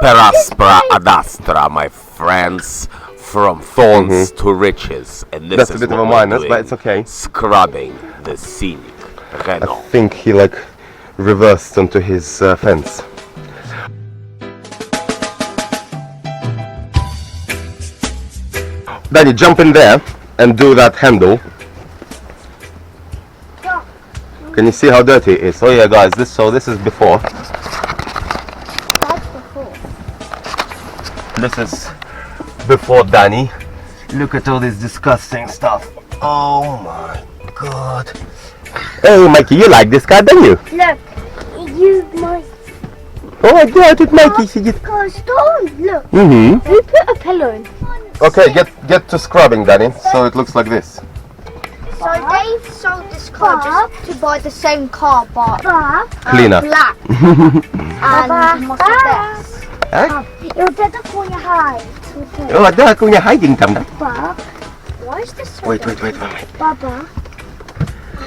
Peraspera ad astra, my friends. From thorns to riches, and this That's is a bit what of a we're minus, doing, but it's okay. Scrubbing the scenic I Renault. think he like reversed onto his fence. Dany, jump in there and do that handle. Can you see how dirty it is? Oh yeah, guys, this is before. That's before. This is before Dany. Look at all this disgusting stuff. Oh my god. Hey Mikey, you like this guy, don't you? Look, you might. Oh my god, it's Mikey. She just... Stone, look. Mm-hmm. We put a pillow in. Okay, get to scrubbing, Dany, so it looks like this. So Dave sold this car just to buy the same car, but Cleaner. black. And what's this? Huh? Why Oh, ada aku punya hiding tam. is this so Wait. Baba.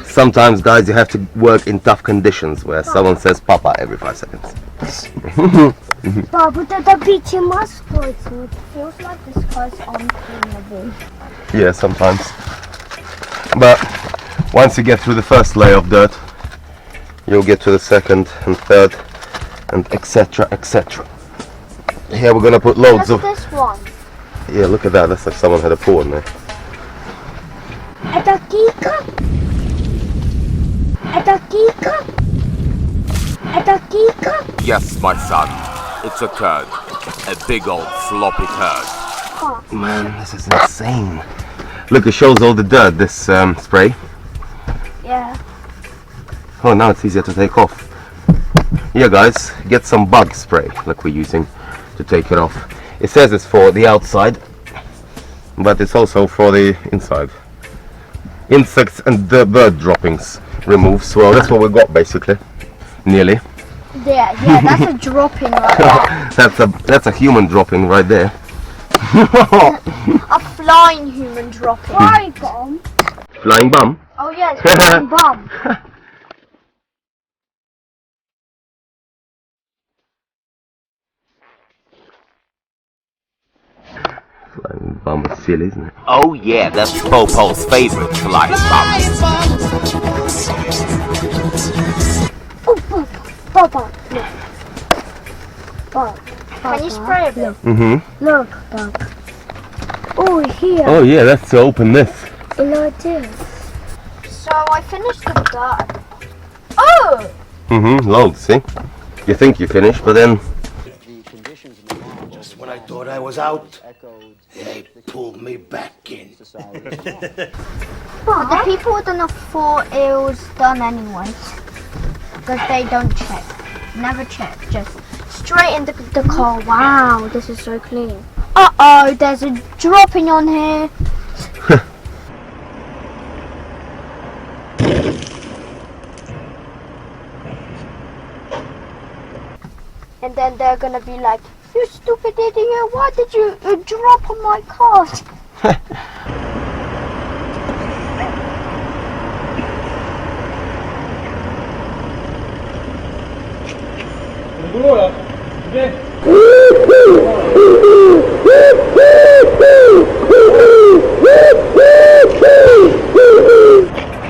Sometimes, guys, you have to work in tough conditions where someone says "Papa" every 5 seconds. Baba, the beach in Moscow. It feels like this car's uncleanable. Yeah, sometimes. But once you get through the first layer of dirt, you'll get to the second and third, and etc. etc. Here we're gonna put loads of. This one. Yeah, look at that. That's like someone had a pool in there. Yes, my son, it's a turd. A big old floppy turd. Man, this is insane. Look, it shows all the dirt, this spray. Yeah. Oh, now it's easier to take off. Yeah, guys, get some bug spray like we're using to take it off. It says it's for the outside, but it's also for the inside. Insects and the bird droppings removes. Well, that's what we got basically. Nearly. Yeah, that's a dropping right there. That's a human dropping right there. A flying human dropping. Flying bomb? Flying bum? Oh yes, flying bomb. Flying bum is silly, isn't it? Oh yeah, that's Popo's favorite flying bomb. Baba, look. Baba. Can you spray a bit? Mm-hmm. Look, Baba. Oh, here. Oh yeah, that's to open this. Like this. So I finished the dirt. Oh! Mm-hmm, loads, see? You think you finished, but then... Just when I thought I was out, they pulled me back in. But the people wouldn't have thought it was done anyway. Because they don't check. Never check. Just straight into the car. Wow, this is so clean. Uh-oh, there's a dropping on here. And then they're gonna be like, you stupid idiot, why did you drop on my car?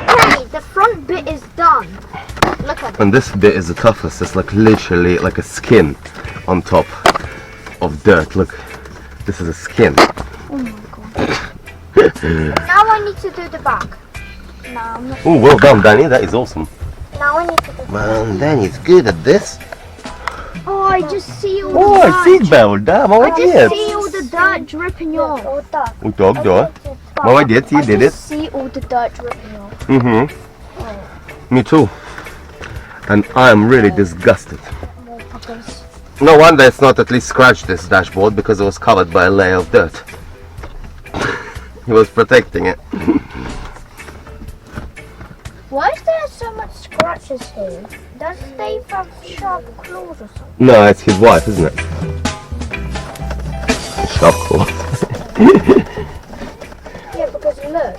Hey, the front bit is done. Look at it. And this bit is the toughest. It's like literally like a skin on top of dirt. Look, this is a skin. Oh my god. Now I need to do the back. Now I'm not. Oh, well done, Dany. That is awesome. Now I need to do the Man, Dany's good at this. Oh, I just see all Oh, the I see bell, da. I just Молодец. see all the dirt dripping off. Уток, да. Молодец, you did I it. just see all the dirt dripping off. Mm-hmm. Me too. And I am really disgusted. Because No wonder it's not at least scratched this dashboard because it was covered by a layer of dirt. He was protecting it. why is there so much scratches here? Does Dave have sharp claws or something? No, it's his wife, isn't it? Sharp claw. Yeah, because look.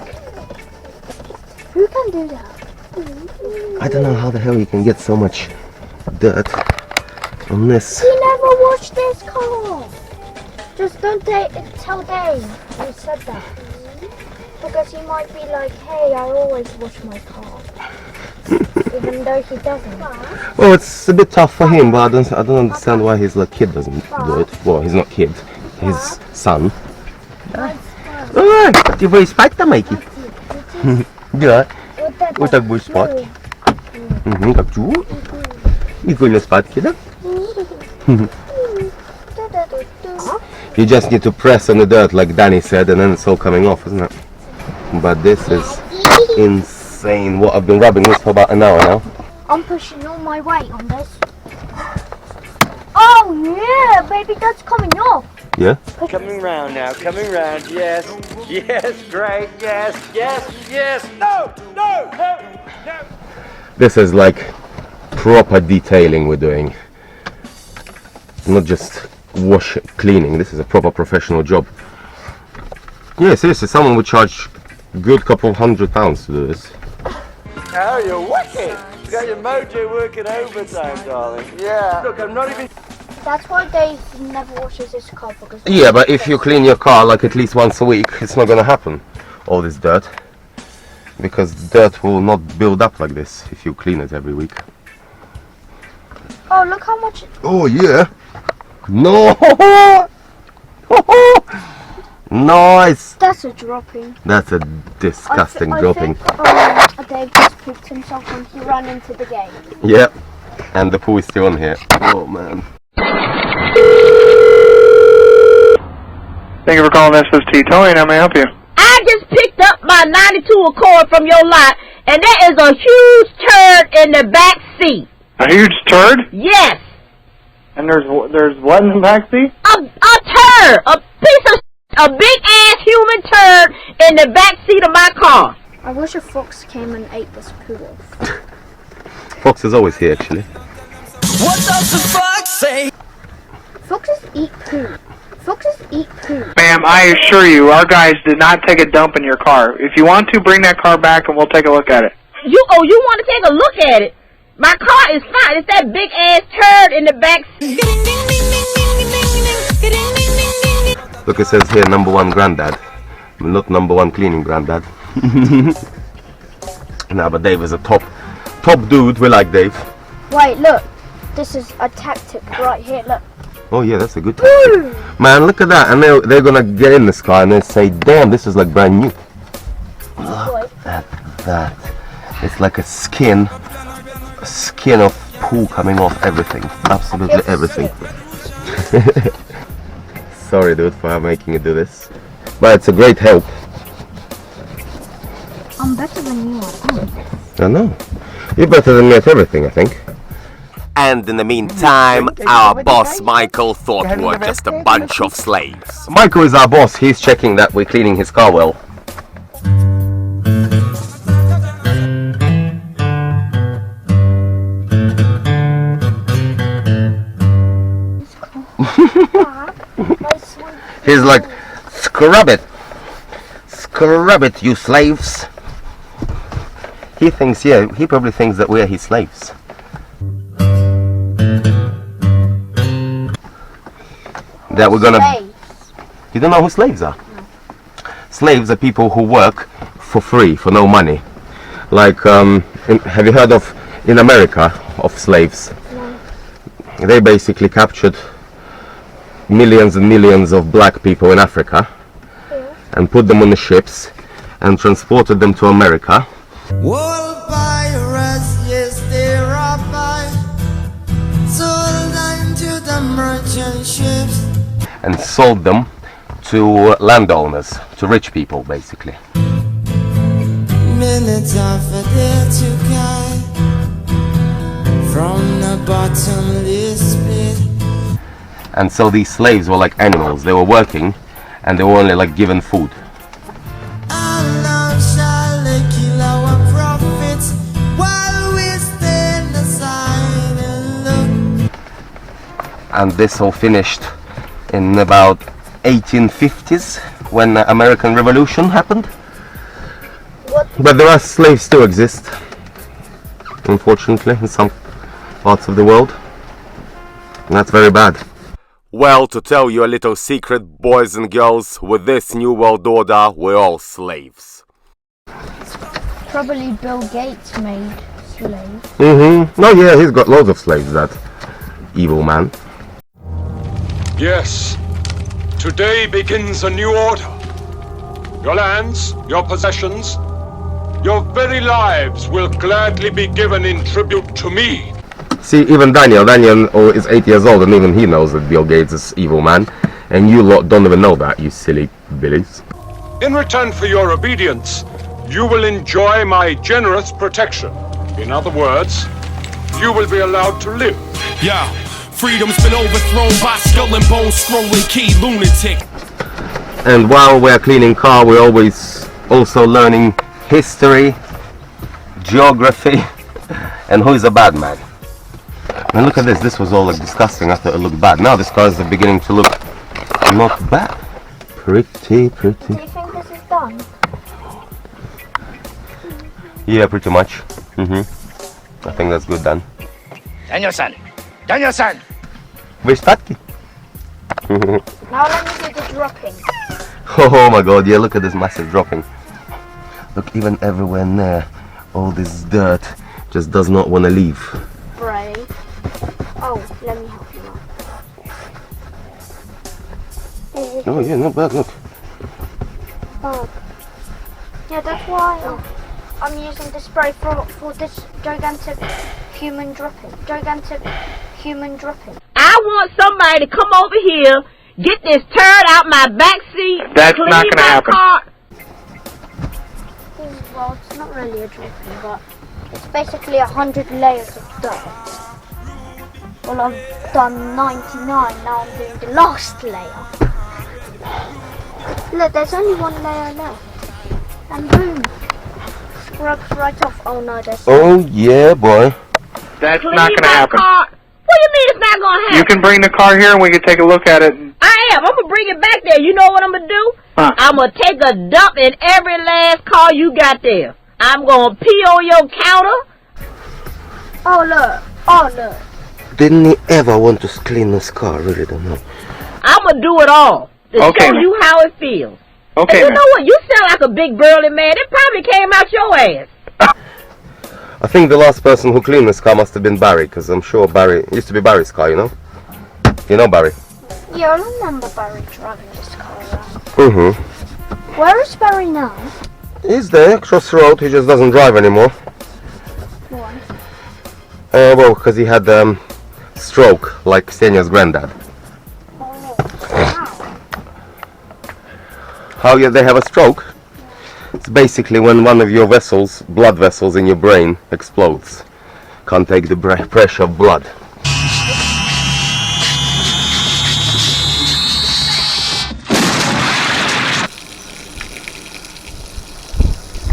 Who can do that? I don't know how the hell you can get so much dirt on this. He never washed this car. Just don't tell Dane you said that. Because he might be like, hey, I always wash my car. Even though he doesn't. Well, it's a bit tough for him, but I don't understand why his like kid doesn't do it. Well, he's not kid, his son. Ой, ты будешь спать там, Майки? Да. Вот так будешь спать. Как чего? Прикольно спадки, да? You just need to press on the dirt like Dany said, and then it's all coming off, isn't it? But this is insane. What, I've been rubbing this for about an hour now. I'm pushing all my weight on this. Oh yeah, baby, that's coming off. Yeah? Coming round now, coming round. Yes, yes, great. Yes, yes, yes. No, no, no, no. This is like proper detailing we're doing. Not just cleaning. This is a proper professional job. Yeah, seriously, someone would charge a good couple £100 to do this. Oh, you're wicked. You got your mojo working overtime, darling. Yeah. Look, I'm not even. That's why Dave never washes his car because. Yeah, but if you clean your car like at least once a week, it's not gonna happen. All this dirt. Because dirt will not build up like this if you clean it every week. Oh, look how much. Oh yeah. No. Nice. That's a dropping. That's a disgusting dropping. I think, Dave just pooped himself when he ran into the gate. Yep. And the poo is still on here. Oh man. Thank you for calling SST Towing. How may I help you? I just picked up my 92 Accord from your lot, and there is a huge turd in the back seat. A huge turd? Yes, And there's what in the back seat? a turd, a big ass human turd in the back seat of my car. I wish a fox came and ate this poo off. Fox is always here actually. What does the fox say? Foxes eat poo. Foxes eat poo. Ma'am, I assure you, our guys did not take a dump in your car. If you want to, bring that car back and we'll take a look at it. You want to take a look at it? My car is fine. It's that big ass turd in the back seat. Look, it says here #1 granddad. Not #1 cleaning granddad. No, but Dave is a top dude. We like Dave. Wait, look. This is a tactic right here. Look. Oh yeah, that's a good tactic. Man, look at that. And they're gonna get in this car and they say, damn, this is like brand new. Look at that. It's like a skin of poo coming off everything. Absolutely everything. Sorry dude for making you do this. But it's a great help. I'm better than you. I know. You're better than me at everything, I think. And in the meantime, our boss Michael thought we were just a bunch of slaves. Michael is our boss. He's checking that we're cleaning his car well. He's like, scrub it, you slaves. He thinks, yeah, he probably thinks that we're his slaves. That we're gonna. Slaves. You don't know who slaves are? No. Slaves are people who work for free, for no money. Like, have you heard of, in America, of slaves? No. They basically captured millions and millions of black people in Africa and put them on the ships and transported them to America. Wall pirates, yes, they rob by, sold into the merchant ships. And sold them to landowners, to rich people basically. Minutes of a day to guide from the bottomless pit. And so these slaves were like animals. They were working and they were only like given food. And now shall they kill our prophets while we stand aside and look. And this all finished in about 1850s when the American Revolution happened. What? But there are slaves still exist, unfortunately, in some parts of the world. That's very bad. Well, to tell you a little secret, boys and girls, with this new world order, we're all slaves. Probably Bill Gates made slaves. No, yeah, he's got loads of slaves, that evil man. Yes, today begins a new order. Your lands, your possessions, your very lives will gladly be given in tribute to me. See, even Daniel is 8 years old, and even he knows that Bill Gates is evil man. And you lot don't even know that, you silly billies. In return for your obedience, you will enjoy my generous protection. In other words, you will be allowed to live. Yeah, freedom's been overthrown by skull and bone scrolling key lunatic. And while we're cleaning car, we're always also learning history, geography, and who is a bad man. And look at this, this was all like disgusting. I thought it looked bad. Now this car is beginning to look not bad. Pretty. Do you think this is done? Yeah, pretty much. I think that's good done. Daniel-san! Wish statki. Now let me do the dropping. Oh my god, yeah, look at this massive dropping. Look, even everywhere in there, all this dirt just does not want to leave. Brave. Oh, let me help you out. Oh yeah, not bad, look. Oh. Yeah, that's why I'm using the spray for this gigantic human dropping. I want somebody to come over here, get this turd out my back seat. That's not gonna happen. Well, it's not really a dropping, but it's basically 100 layers of dirt. Well, I've done 99, now I'm doing the last layer. Look, there's only one layer left. And boom. Scrubs right off. Oh no, there's... Oh yeah, boy. That's not gonna happen. What do you mean it's not gonna happen? You can bring the car here and we can take a look at it. I am. I'm gonna bring it back there. You know what I'm gonna do? Huh. I'm gonna take a dump in every last car you got there. I'm gonna pee on your counter. Oh look. Didn't he ever want to clean this car? I really don't know. I'm gonna do it all to Okay, show man. you how it feels. Okay, And you man. know what? You sound like a big burly man. It probably came out your ass. I think the last person who cleaned this car must have been Barry, because I'm sure Barry, it used to be Barry's car, you know? You know Barry? Yeah, I remember Barry driving this car around. Where is Barry now? He's there, across the road, he just doesn't drive anymore. Why? Well, because he had stroke, like Ksenia's granddad. Oh, wow. How they have a stroke? It's basically when one of your vessels, blood vessels in your brain, explodes. Can't take the pressure of blood.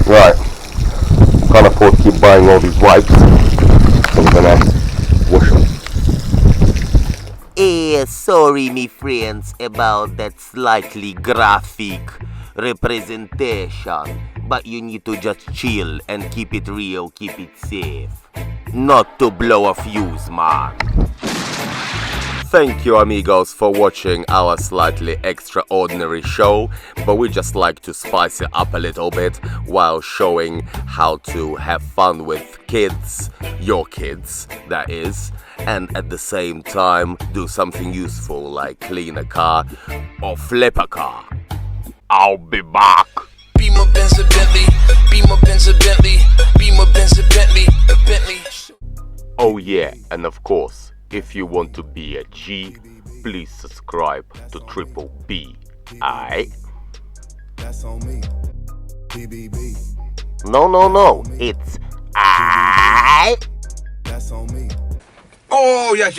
Right. Can't afford to keep buying all these wipes. So I'm gonna wash them. Sorry, me friends, about that slightly graphic representation, but you need to just chill and keep it real, keep it safe. Not to blow a fuse, man. Thank you, amigos, for watching our slightly extraordinary show, but we just like to spice it up a little bit while showing how to have fun with kids, your kids, that is, and at the same time do something useful like clean a car or flip a car. I'll be back. Beamer Benz a Bentley, Beamer Benz a Bentley, Beamer Benz a Bentley, a Bentley. Oh yeah, and of course, if you want to be a G, please subscribe to BBB. Aight? That's on me. BBB. No, it's aight. That's on me. Oh yes.